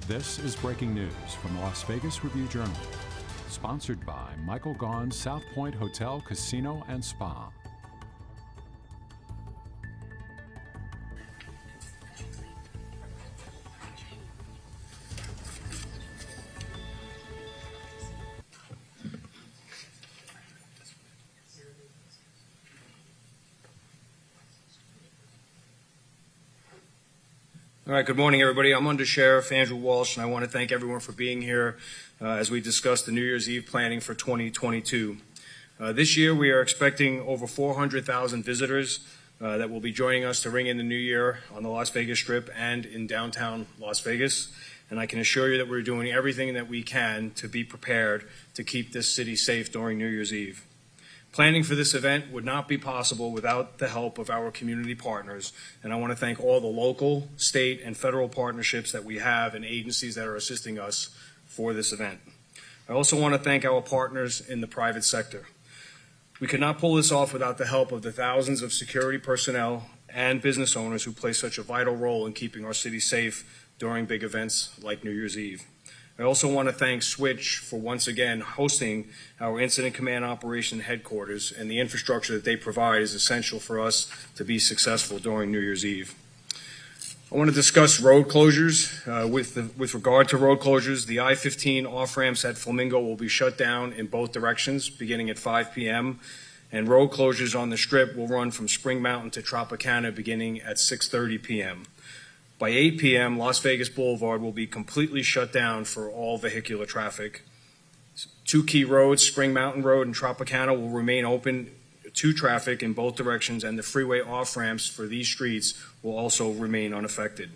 This is breaking news from the Las Vegas Review-Journal, sponsored by Michael Gaughan's South Point Hotel, Casino, and Spa. All right, good morning, everybody. I'm Under Sheriff Andrew Walsh, and I want to thank everyone for being here as we discuss the New Year's Eve planning for 2022. This year, we are expecting over 400,000 visitors that will be joining us to ring in the new year on the Las Vegas Strip and in downtown Las Vegas. And I can assure you that we're doing everything that we can to be prepared to keep this city safe during New Year's Eve. Planning for this event would not be possible without the help of our community partners, and I want to thank all the local, state, and federal partnerships that we have and agencies that are assisting us for this event. I also want to thank our partners in the private sector. We could not pull this off without the help of the thousands of security personnel and business owners who play such a vital role in keeping our city safe during big events like New Year's Eve. I also want to thank Switch for once again hosting our Incident Command Operation Headquarters, and the infrastructure that they provide is essential for us to be successful during New Year's Eve. I want to discuss road closures. With regard to road closures, the I-15 off-ramps at Flamingo will be shut down in both directions beginning at 5 p.m., and road closures on the Strip will run from Spring Mountain to Tropicana beginning at 6:30 p.m. By 8 p.m., Las Vegas Boulevard will be completely shut down for all vehicular traffic. Two key roads, Spring Mountain Road and Tropicana, will remain open to traffic in both directions, and the freeway off-ramps for these streets will also remain unaffected.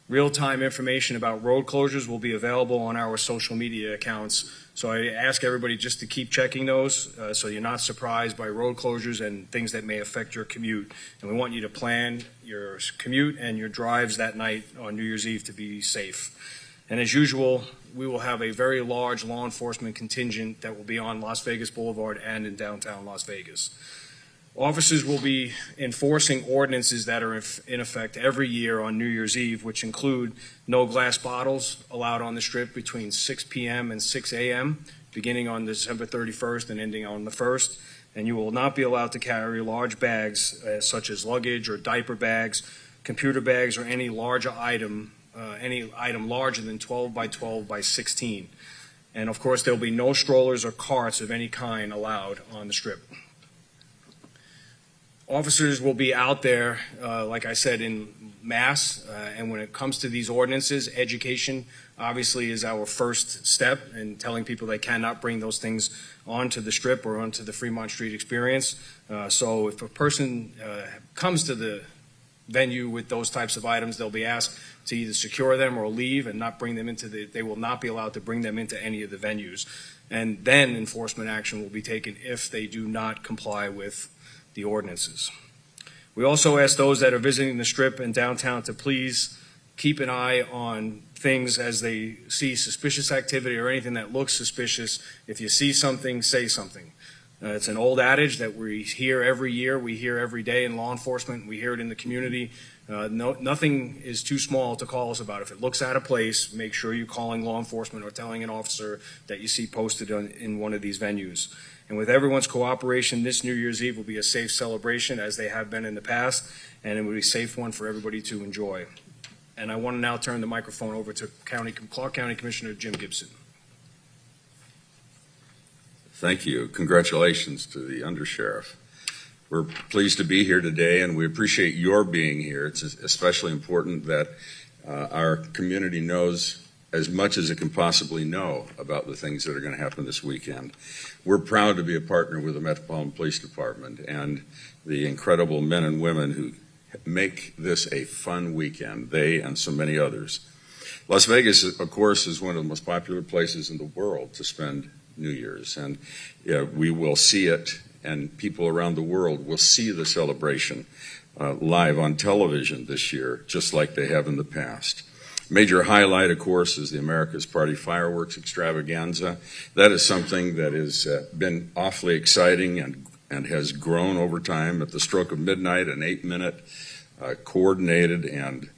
Real-time information about road closures will be available on our social media accounts, so I ask everybody just to keep checking those so you're not surprised by road closures and things that may affect your commute. And we want you to plan your commute and your drives that night on New Year's Eve to be safe. And as usual, we will have a very large law enforcement contingent that will be on Las Vegas Boulevard and in downtown Las Vegas. Officers will be enforcing ordinances that are in effect every year on New Year's Eve, which include no glass bottles allowed on the Strip between 6 p.m. and 6 a.m., beginning on December 31st and ending on the 1st. And you will not be allowed to carry large bags such as luggage or diaper bags, computer bags, or any item larger than 12 by 12 by 16. And of course, there will be no strollers or carts of any kind allowed on the Strip. Officers will be out there, like I said, in mass, and when it comes to these ordinances, education obviously is our first step in telling people they cannot bring those things onto the Strip or onto the Fremont Street experience. So if a person comes to the venue with those types of items, they'll be asked to either secure them or leave and not bring them they will not be allowed to bring them into any of the venues. And then enforcement action will be taken if they do not comply with the ordinances. We also ask those that are visiting the Strip and downtown to please keep an eye on things as they see suspicious activity or anything that looks suspicious. If you see something, say something. It's an old adage that we hear every year, we hear every day in law enforcement, we hear it in the community. Nothing is too small to call us about. If it looks out of place, make sure you're calling law enforcement or telling an officer that you see posted in one of these venues. And with everyone's cooperation, this New Year's Eve will be a safe celebration, as they have been in the past, and it will be a safe one for everybody to enjoy. And I want to now turn the microphone over to Clark County Commissioner Jim Gibson. Thank you. Congratulations to the Undersheriff. We're pleased to be here today, and we appreciate your being here. It's especially important that our community knows as much as it can possibly know about the things that are going to happen this weekend. We're proud to be a partner with the Metropolitan Police Department and the incredible men and women who make this a fun weekend, they and so many others. Las Vegas, of course, is one of the most popular places in the world to spend New Year's, and we will see it, and people around the world will see the celebration live on television this year, just like they have in the past. Major highlight, of course, is the America's Party Fireworks Extravaganza. That is something that has been awfully exciting and has grown over time. At the stroke of midnight, an 8-minute coordinated and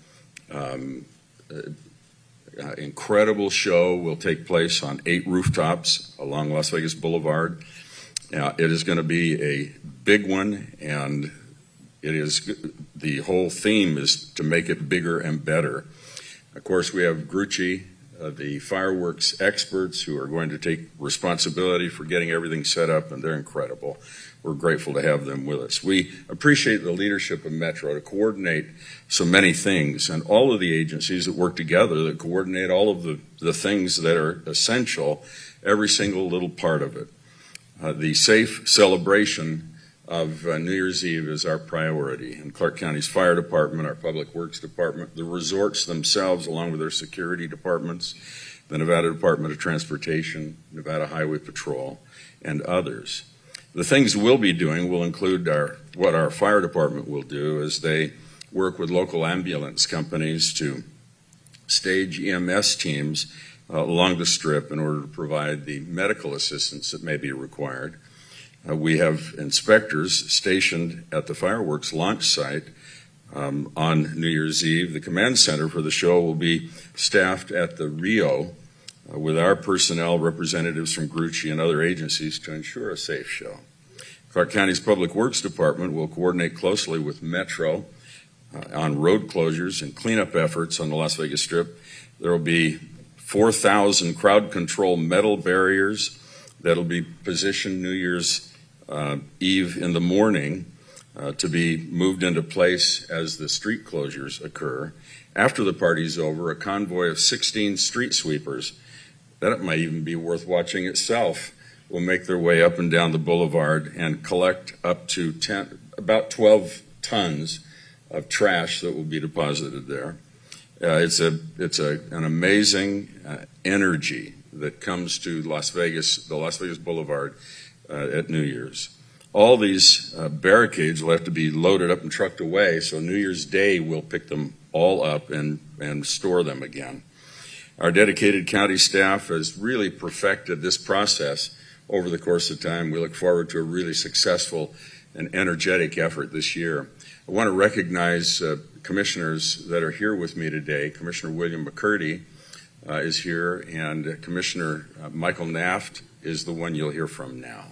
incredible show will take place on 8 rooftops along Las Vegas Boulevard. It is going to be a big one, and the whole theme is to make it bigger and better. Of course, we have Grucci, the fireworks experts, who are going to take responsibility for getting everything set up, and they're incredible. We're grateful to have them with us. We appreciate the leadership of Metro to coordinate so many things, and all of the agencies that work together that coordinate all of the things that are essential, every single little part of it. The safe celebration of New Year's Eve is our priority. And Clark County's Fire Department, our Public Works Department, the resorts themselves, along with their security departments, the Nevada Department of Transportation, Nevada Highway Patrol, and others. The things we'll be doing will include what our fire department will do as they work with local ambulance companies to stage EMS teams along the Strip in order to provide the medical assistance that may be required. We have inspectors stationed at the fireworks launch site on New Year's Eve. The command center for the show will be staffed at the Rio with our personnel, representatives from Grucci and other agencies to ensure a safe show. Clark County's Public Works Department will coordinate closely with Metro on road closures and cleanup efforts on the Las Vegas Strip. There will be 4,000 crowd control metal barriers that'll be positioned New Year's Eve in the morning to be moved into place as the street closures occur. After the party's over, a convoy of 16 street sweepers, that might even be worth watching itself, will make their way up and down the boulevard and collect up to about 12 tons of trash that will be deposited there. It's an amazing energy that comes to the Las Vegas Boulevard at New Year's. All these barricades will have to be loaded up and trucked away, so New Year's Day we'll pick them all up and store them again. Our dedicated county staff has really perfected this process over the course of time. We look forward to a really successful and energetic effort this year. I want to recognize commissioners that are here with me today. Commissioner William McCurdy is here, and Commissioner Michael Naft is the one you'll hear from now.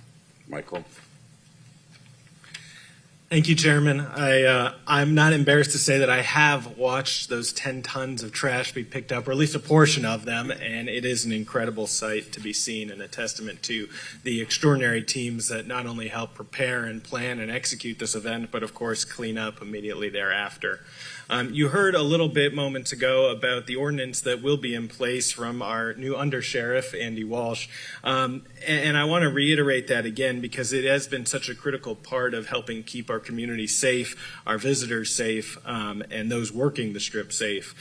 Michael. Thank you, Chairman. I'm not embarrassed to say that I have watched those 10 tons of trash be picked up, or at least a portion of them, and it is an incredible sight to be seen and a testament to the extraordinary teams that not only help prepare and plan and execute this event, but of course clean up immediately thereafter. You heard a little bit moments ago about the ordinance that will be in place from our new Undersheriff, Andy Walsh. And I want to reiterate that again because it has been such a critical part of helping keep our community safe, our visitors safe, and those working the Strip safe.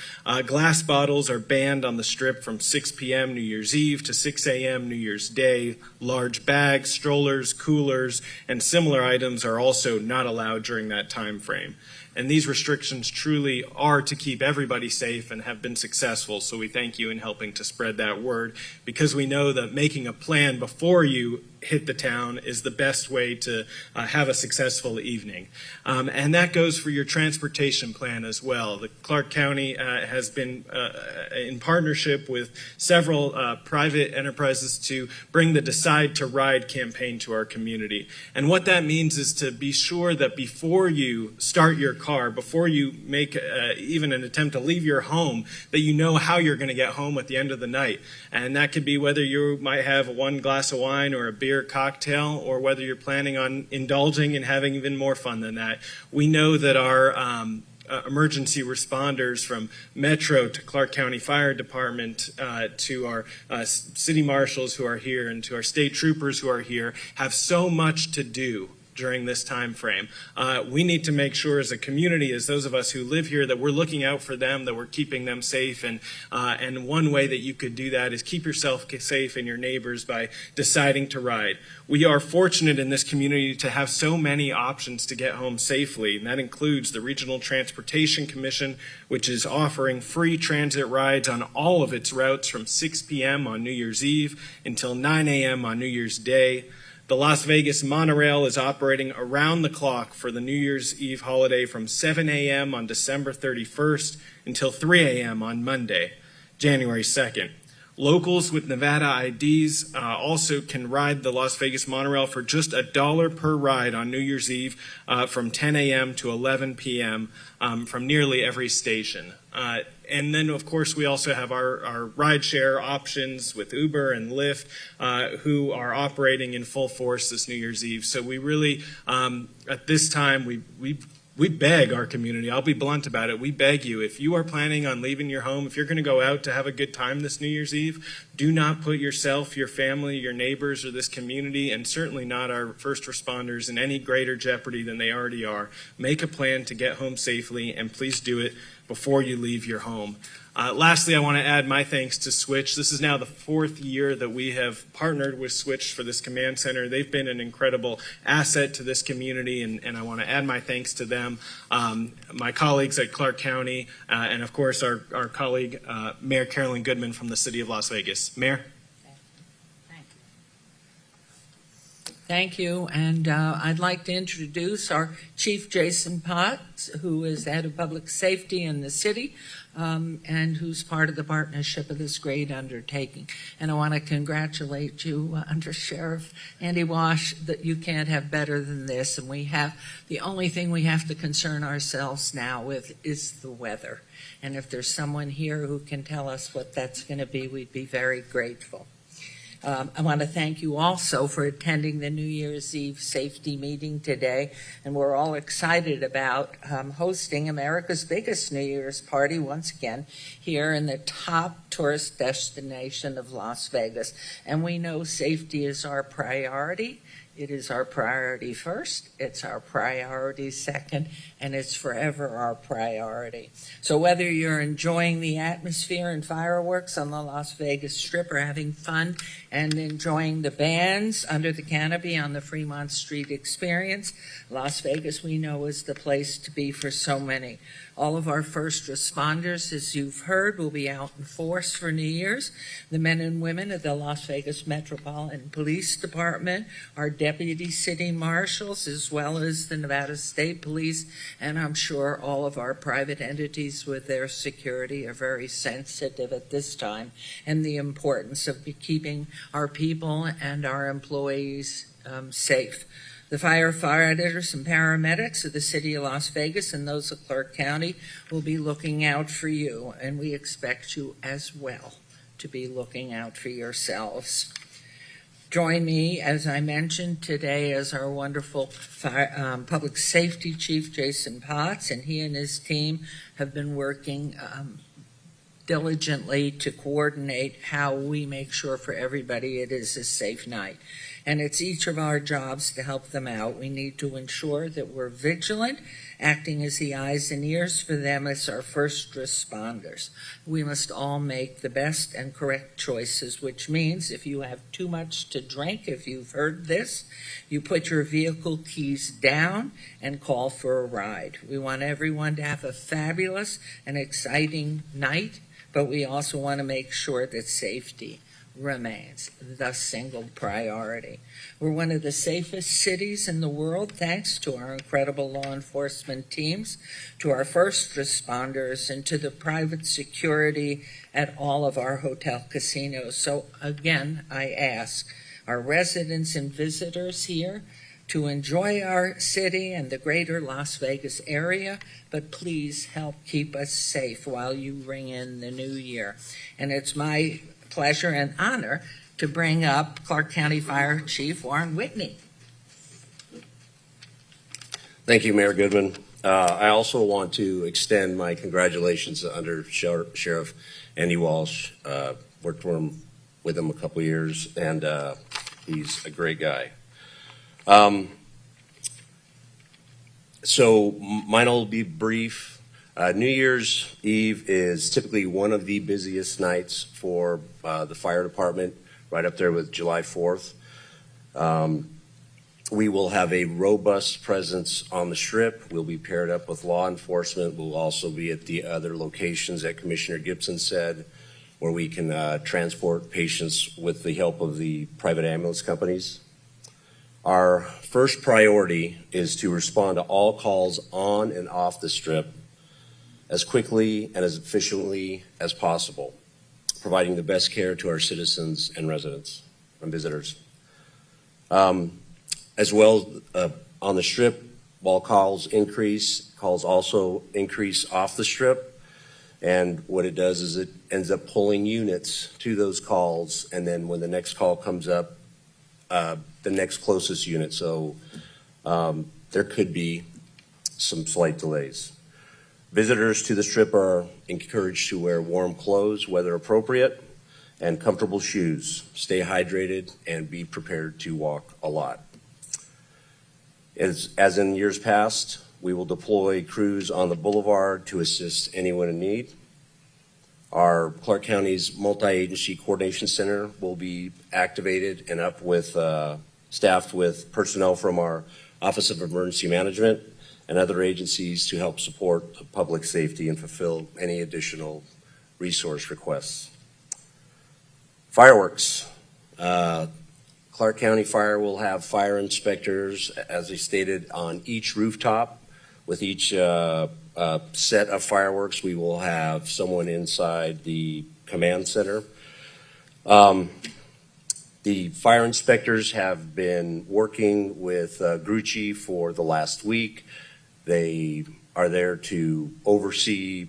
Glass bottles are banned on the Strip from 6 p.m. New Year's Eve to 6 a.m. New Year's Day. Large bags, strollers, coolers, and similar items are also not allowed during that time frame. And these restrictions truly are to keep everybody safe and have been successful. So we thank you in helping to spread that word, because we know that making a plan before you hit the town is the best way to have a successful evening. And that goes for your transportation plan as well. The Clark County has been in partnership with several private enterprises to bring the Decide to Ride campaign to our community. And what that means is to be sure that before you start your car, before you make even an attempt to leave your home, that you know how you're going to get home at the end of the night. And that could be whether you might have one glass of wine or a beer cocktail, or whether you're planning on indulging and having even more fun than that. We know that our emergency responders, from Metro to Clark County Fire Department to our city marshals who are here and to our state troopers who are here, have so much to do during this time frame. We need to make sure as a community, as those of us who live here, that we're looking out for them, that we're keeping them safe. And one way that you could do that is keep yourself safe and your neighbors by deciding to ride. We are fortunate in this community to have so many options to get home safely, and that includes the Regional Transportation Commission, which is offering free transit rides on all of its routes from 6 p.m. on New Year's Eve until 9 a.m. on New Year's Day. The Las Vegas Monorail is operating around the clock for the New Year's Eve holiday from 7 a.m. on December 31st until 3 a.m. on Monday. January 2nd. Locals with Nevada IDs also can ride the Las Vegas monorail for just $1 per ride on New Year's Eve from 10 a.m. to 11 p.m. From nearly every station. And then, of course, we also have our rideshare options with Uber and Lyft, who are operating in full force this New Year's Eve. So we really, at this time, we beg our community. I'll be blunt about it. We beg you, if you are planning on leaving your home, if you're going to go out to have a good time this New Year's Eve, do not put yourself, your family, your neighbors, or this community, and certainly not our first responders, in any greater jeopardy than they already are. Make a plan to get home safely, and please do it before you leave your home. Lastly, I want to add my thanks to Switch. This is now the 4th year that we have partnered with Switch for this command center. They've been an incredible asset to this community, and I want to add my thanks to them, my colleagues at Clark County, and of course our colleague, Mayor Carolyn Goodman from the City of Las Vegas. Mayor? Thank you, and I'd like to introduce our Chief Jason Potts, who is the head of public safety in the city, and who's part of the partnership of this great undertaking. And I want to congratulate you, Under Sheriff Andy Walsh, that you can't have better than this. And the only thing we have to concern ourselves now with is the weather. And if there's someone here who can tell us what that's going to be, we'd be very grateful. I want to thank you also for attending the New Year's Eve safety meeting today, and we're all excited about hosting America's biggest New Year's party once again here in the top tourist destination of Las Vegas. And we know safety is our priority. It is our priority first, it's our priority second, and it's forever our priority. So whether you're enjoying the atmosphere and fireworks on the Las Vegas Strip or having fun and enjoying the bands under the canopy on the Fremont Street Experience, Las Vegas, we know, is the place to be for so many. All of our first responders, as you've heard, will be out in force for New Year's. The men and women of the Las Vegas Metropolitan Police Department, our deputy city marshals, as well as the Nevada State Police, and I'm sure all of our private entities with their security are very sensitive at this time and the importance of keeping our people and our employees safe. The firefighters and paramedics of the city of Las Vegas and those of Clark County will be looking out for you, and we expect you as well to be looking out for yourselves. Join me, as I mentioned today, as our wonderful public safety chief, Jason Potts, and he and his team have been working diligently to coordinate how we make sure for everybody it is a safe night. And it's each of our jobs to help them out. We need to ensure that we're vigilant, acting as the eyes and ears for them as our first responders. We must all make the best and correct choices, which means if you have too much to drink, if you've heard this, you put your vehicle keys down and call for a ride. We want everyone to have a fabulous and exciting night, but we also want to make sure that safety remains the single priority. We're one of the safest cities in the world thanks to our incredible law enforcement teams, to our first responders, and to the private security at all of our hotel casinos. So again, I ask our residents and visitors here to enjoy our city and the greater Las Vegas area, but please help keep us safe while you ring in the new year. And it's my pleasure and honor to bring up Clark County Fire Chief Warren Whitney. Thank you, Mayor Goodman. I also want to extend my congratulations to Under Sheriff Andy Walsh. Worked with him a couple years, and he's a great guy. So mine will be brief. New Year's Eve is typically one of the busiest nights for the fire department, right up there with July 4th. We will have a robust presence on the Strip. We'll be paired up with law enforcement. We'll also be at the other locations that Commissioner Gibson said, where we can transport patients with the help of the private ambulance companies. Our first priority is to respond to all calls on and off the Strip as quickly and as efficiently as possible. providing the best care to our citizens and residents and visitors. As well, on the Strip, while calls also increase off the Strip. And what it does is it ends up pulling units to those calls, and then when the next call comes up, the next closest unit. So there could be some slight delays. Visitors to the Strip are encouraged to wear warm clothes, weather appropriate, and comfortable shoes. Stay hydrated and be prepared to walk a lot. As in years past, we will deploy crews on the boulevard to assist anyone in need. Our Clark County's multi-agency coordination center will be activated and up with staffed with personnel from our Office of Emergency Management and other agencies to help support public safety and fulfill any additional resource requests. Fireworks. Clark County Fire will have fire inspectors, as they stated, on each rooftop. With each set of fireworks, we will have someone inside the command center. The fire inspectors have been working with Grucci for the last week. They are there to oversee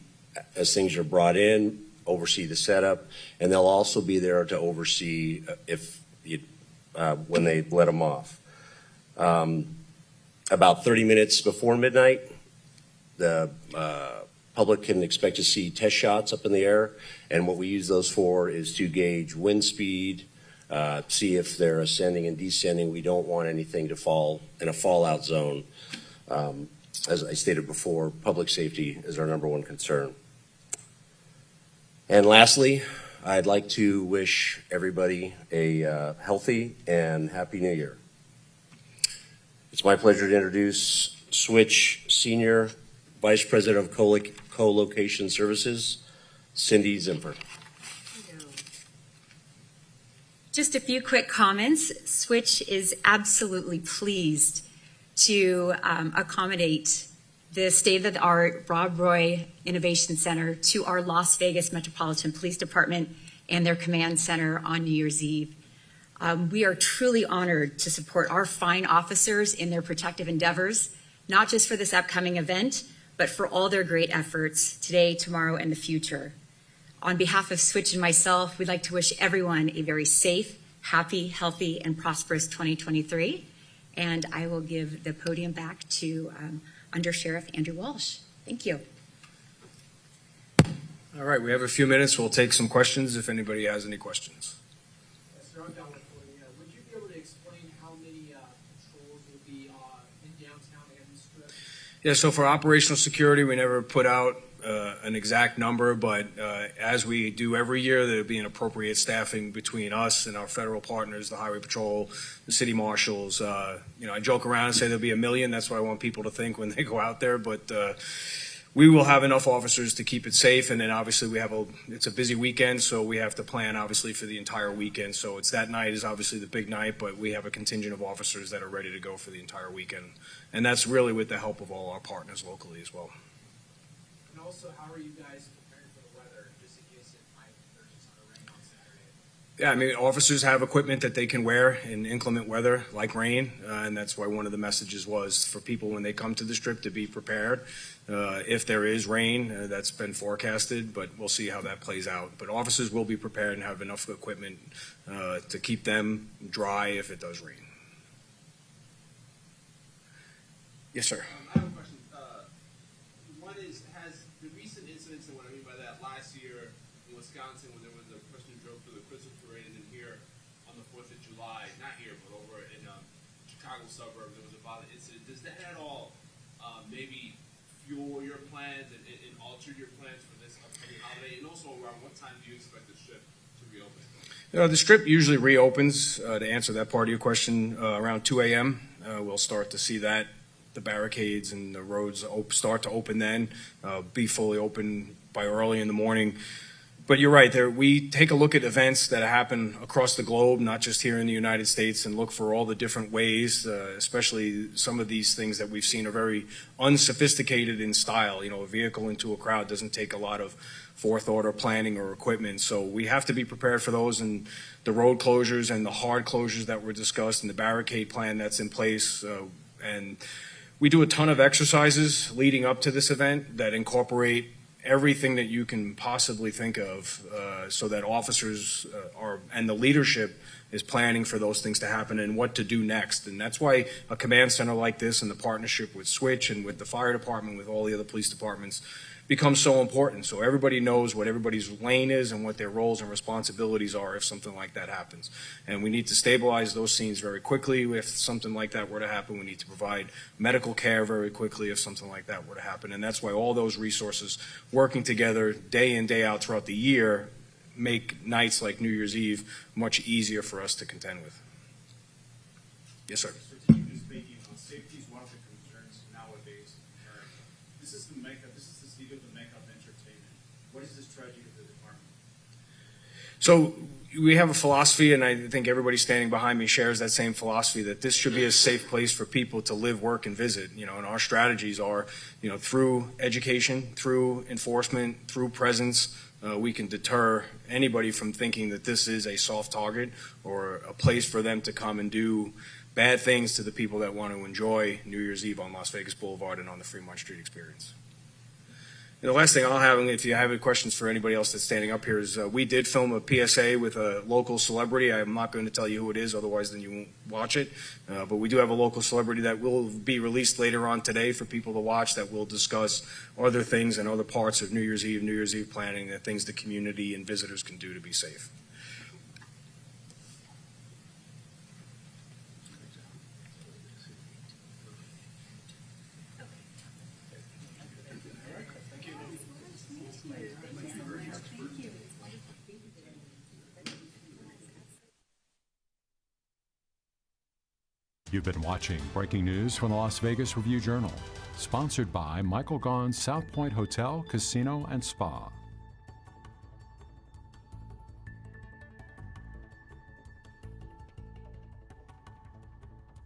as things are brought in, oversee the setup, and they'll also be there to oversee when they let them off. About 30 minutes before midnight, the public can expect to see test shots up in the air, and what we use those for is to gauge wind speed, see if they're ascending and descending. We don't want anything to fall in a fallout zone. As I stated before, public safety is our number one concern. And lastly, I'd like to wish everybody a healthy and happy New Year. It's my pleasure to introduce Switch Senior Vice President of Co-Location Services, Cindy Zimper. Just a few quick comments. Switch is absolutely pleased to accommodate the state-of-the-art Rob Roy Innovation Center to our Las Vegas Metropolitan Police Department and their command center on New Year's Eve. We are truly honored to support our fine officers in their protective endeavors, not just for this upcoming event, but for all their great efforts today, tomorrow, and the future. On behalf of Switch and myself, we'd like to wish everyone a very safe, happy, healthy, and prosperous 2023. And I will give the podium back to Under Sheriff Andrew Walsh. Thank you. All right, we have a few minutes. We'll take some questions if anybody has any questions. Yes, sir, I'm down with you. Would you be able to explain how many patrols will be in downtown and Strip? Yeah, so for operational security, we never put out an exact number, but as we do every year, there'll be an appropriate staffing between us and our federal partners, the Highway Patrol, the city marshals. I joke around and say there'll be 1 million. That's what I want people to think when they go out there, but we will have enough officers to keep it safe. And then obviously it's a busy weekend, so we have to plan obviously for the entire weekend. So it's that night is obviously the big night, but we have a contingent of officers that are ready to go for the entire weekend. And that's really with the help of all our partners locally as well. And also, how are you guys preparing for the weather, just in case it might start to rain on Saturday? Yeah, I mean, officers have equipment that they can wear in inclement weather, like rain, and that's why one of the messages was for people when they come to the Strip to be prepared. If there is rain, that's been forecasted, but we'll see how that plays out. But officers will be prepared and have enough equipment to keep them dry if it does rain. Yes, sir. I have a question. One is, has the recent incidents, and what I mean by that, last year in Wisconsin when there was a person who drove through the Christmas parade, and then here on the 4th of July, not here, but over in Chicago suburb, there was a violent incident. Does that at all maybe fuel your plans and alter your plans for this upcoming holiday? And also, around what time do you expect the Strip to reopen? The Strip usually reopens, to answer that part of your question, around 2 a.m. We'll start to see that. The barricades and the roads start to open then, be fully open by early in the morning. But you're right, we take a look at events that happen across the globe, not just here in the United States, and look for all the different ways, especially some of these things that we've seen are very unsophisticated in style. You know, a vehicle into a crowd doesn't take a lot of forethought or planning or equipment, so we have to be prepared for those, and the road closures and the hard closures that were discussed and the barricade plan that's in place. And we do a ton of exercises leading up to this event that incorporate everything that you can possibly think of, so that officers and the leadership is planning for those things to happen and what to do next. And that's why a command center like this and the partnership with Switch and with the fire department, with all the other police departments, becomes so important. So everybody knows what everybody's lane is and what their roles and responsibilities are if something like that happens. And we need to stabilize those scenes very quickly. If something like that were to happen, we need to provide medical care very quickly if something like that were to happen. And that's why all those resources working together day in, day out throughout the year make nights like New Year's Eve much easier for us to contend with. Yes, sir. Strategically speaking, safety is one of the concerns nowadays. This is the seat of the Mecca of entertainment. What is the strategy of the department? So we have a philosophy, and I think everybody standing behind me shares that same philosophy, that this should be a safe place for people to live, work, and visit. You know, and our strategies are, you know, through education, through enforcement, through presence, we can deter anybody from thinking that this is a soft target or a place for them to come and do bad things to the people that want to enjoy New Year's Eve on Las Vegas Boulevard and on the Fremont Street experience. And the last thing I'll have, and if you have any questions for anybody else that's standing up here, is we did film a PSA with a local celebrity. I'm not going to tell you who it is, otherwise then you won't watch it. But we do have a local celebrity that will be released later on today for people to watch, that will discuss other things and other parts of New Year's Eve planning, the things the community and visitors can do to be safe. You've been watching breaking news from the Las Vegas Review-Journal, sponsored by Michael Gaughan's South Point Hotel, Casino, and Spa.